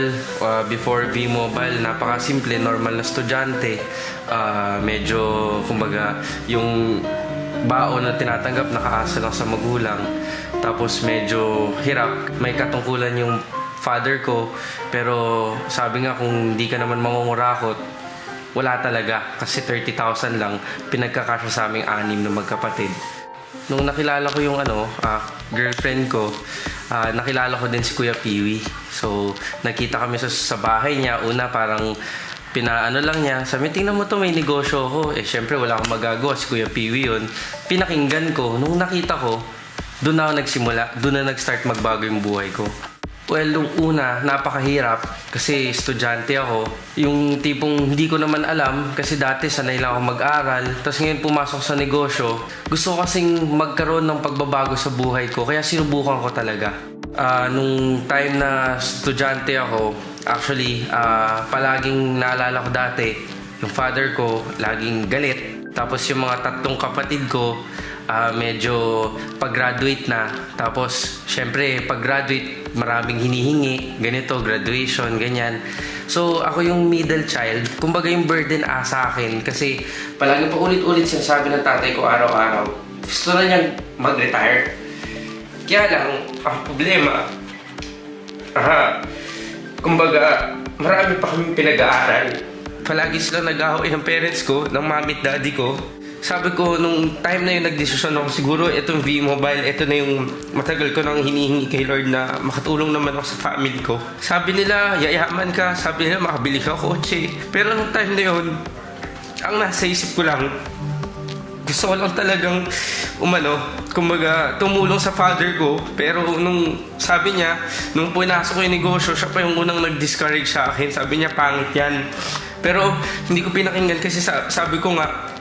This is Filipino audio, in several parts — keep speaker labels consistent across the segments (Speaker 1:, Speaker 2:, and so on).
Speaker 1: Mobile, before V-Mobile, napakasimple, normal na estudyante. Medyo, kumbaga, yung baon na tinatanggap, nakaasa lang sa magulang. Tapos medyo hirap, may katungkulan yung father ko. Pero sabi nga, kung hindi ka naman mangungurakot, wala talaga. Kasi 30,000 lang, pinagkakasya sa aming 6 na magkapatid. Nung nakilala ko yung girlfriend ko, nakilala ko din si Kuya Piwi. So, nakita kami sa bahay niya. Una, parang pinaano lang niya. Sabi, tingnan mo to, may negosyo ko. Syempre, wala akong magagawa. Si Kuya Piwi yun. Pinakinggan ko. Nung nakita ko, doon na ako nagsimula. Doon na nag-start magbago yung buhay ko. Well, nung una, napakahirap kasi estudyante ako. Yung tipong hindi ko naman alam kasi dati sanay lang ako mag-aral. Tapos ngayon pumasok sa negosyo. Gusto ko kasing magkaroon ng pagbabago sa buhay ko kaya sinubukan ko talaga. Nung time na estudyante ako, actually, palaging naalala ko dati, yung father ko laging galit. Tapos yung mga 3 kapatid ko, medyo pag-graduate na. Tapos, syempre, pag-graduate, maraming hinihingi. Ganito, graduation, ganyan. So, ako yung middle child. Kumbaga yung burden sa akin. Kasi, palagi pa ulit-ulit sinasabi ng tatay ko araw-araw. Gusto na niyang mag-retire. Kaya lang, ang problema, kumbaga, marami pa kami pinag-aaral. Palagi sila nag-aaway ng parents ko, ng mami at daddy ko. Sabi ko, nung time na yun, nagdesisyon ako, siguro itong V-Mobile, ito na yung matagal ko nang hinihingi kay Lord na makatulong naman ako sa family ko. Sabi nila, yayaman ka. Sabi nila, makabili ka kotse. Pero nung time na yun, ang nasa isip ko lang, gusto ko lang talagang kumbaga, tumulong sa father ko. Pero nung sabi niya, nung pinasok ko yung negosyo, siya pa yung unang nag-discourage sa akin. Sabi niya, pangit yan. Pero hindi ko pinakinggan kasi sabi ko nga,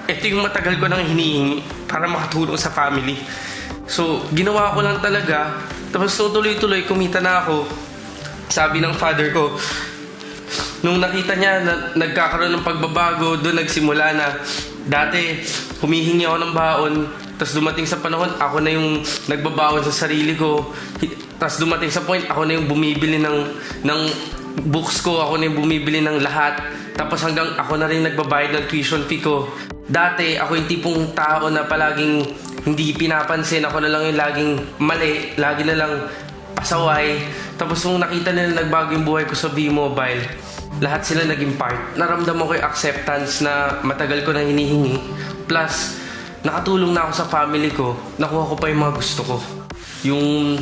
Speaker 1: ito yung matagal ko nang hinihingi para makatulong sa family. So, ginawa ko lang talaga. Tapos tuloy-tuloy, kumita na ako. Sabi ng father ko, nung nakita niya na nagkakaroon ng pagbabago, doon nagsimula na. Dati, humihingi ako ng baon. Tapos dumating sa panahon, ako na yung nagbabaon sa sarili ko. Tapos dumating sa point, ako na yung bumibili ng books ko. Ako na yung bumibili ng lahat. Tapos hanggang ako na rin nagbabayad ng tuition fee ko. Dati, ako yung tipong tao na palaging hindi pinapansin. Ako na lang yung laging mali. Lagi na lang pasaway. Tapos nung nakita nila nagbago yung buhay ko sa V-Mobile, lahat sila naging part. Naramdaman ko yung acceptance na matagal ko na hinihingi. Plus, nakatulong na ako sa family ko. Nakuha ko pa yung mga gusto ko. Yung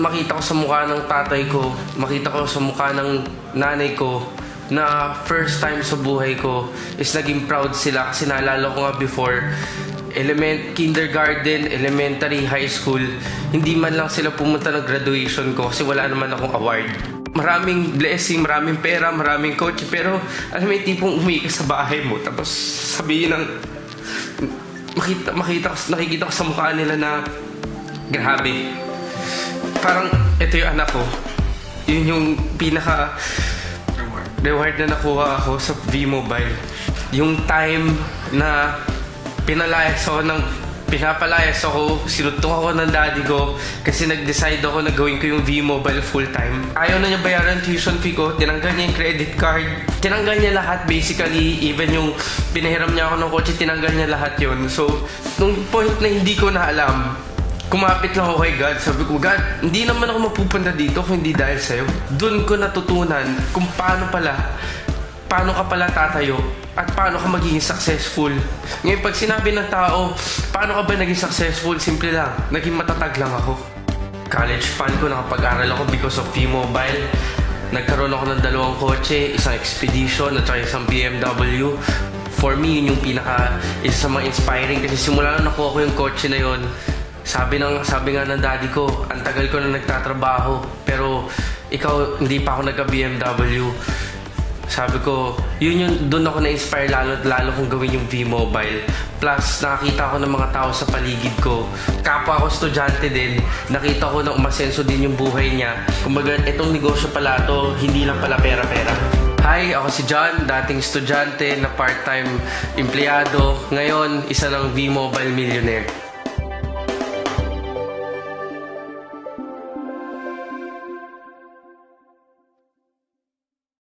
Speaker 1: makita ko sa mukha ng tatay ko, makita ko sa mukha ng nanay ko, na first time sa buhay ko is naging proud sila kasi naalala ko nga before kindergarten, elementary, high school, hindi man lang sila pumunta ng graduation ko kasi wala naman akong award. Maraming blessing, maraming pera, maraming kotse, pero alam mo yung tipong umiiyak sa bahay mo tapos sabihin ng nakikita ko sa mukha nila na grabe, parang ito yung anak ko. Yun yung pinaka reward na nakuha ako sa V-Mobile. Yung time na pinapalayas ako, sinutong ako ng daddy ko kasi nag-decide ako na gawin ko yung V-Mobile full-time. Ayaw na niya bayaran tuition fee ko, tinanggal niya yung credit card, tinanggal niya lahat basically, even yung pinahiram niya ako ng kotse, tinanggal niya lahat yun. So, nung point na hindi ko na alam, kumapit lang ako kay God. Sabi ko, God, hindi naman ako mapupunta dito kung hindi dahil sa'yo. Doon ko natutunan kung paano ka pala tatayo at paano ka magiging successful. Ngayon, pag sinabi ng tao, paano ka ba naging successful? Simple lang, naging matatag lang ako. College fund ko, nakapag-aral ako because of V-Mobile. Nagkaroon ako ng 2 kotse, isang Expedition at isang BMW. For me, yun yung isa sa mga inspiring kasi simula na nakuha ko yung kotse na yun. Sabi nga ng daddy ko, ang tagal ko na nagtatrabaho, pero ikaw, hindi pa ako nagka-BMW. Sabi ko, doon ako na-inspire lalo kung gawin yung V-Mobile. Plus, nakakita ko ng mga tao sa paligid ko. Kapwa ako estudyante din, nakita ko na umasenso din yung buhay niya. Kumbaga, itong negosyo pala to, hindi lang pala pera-pera. Hi, ako si John, dating estudyante na part-time empleyado. Ngayon, isa ng V-Mobile millionaire.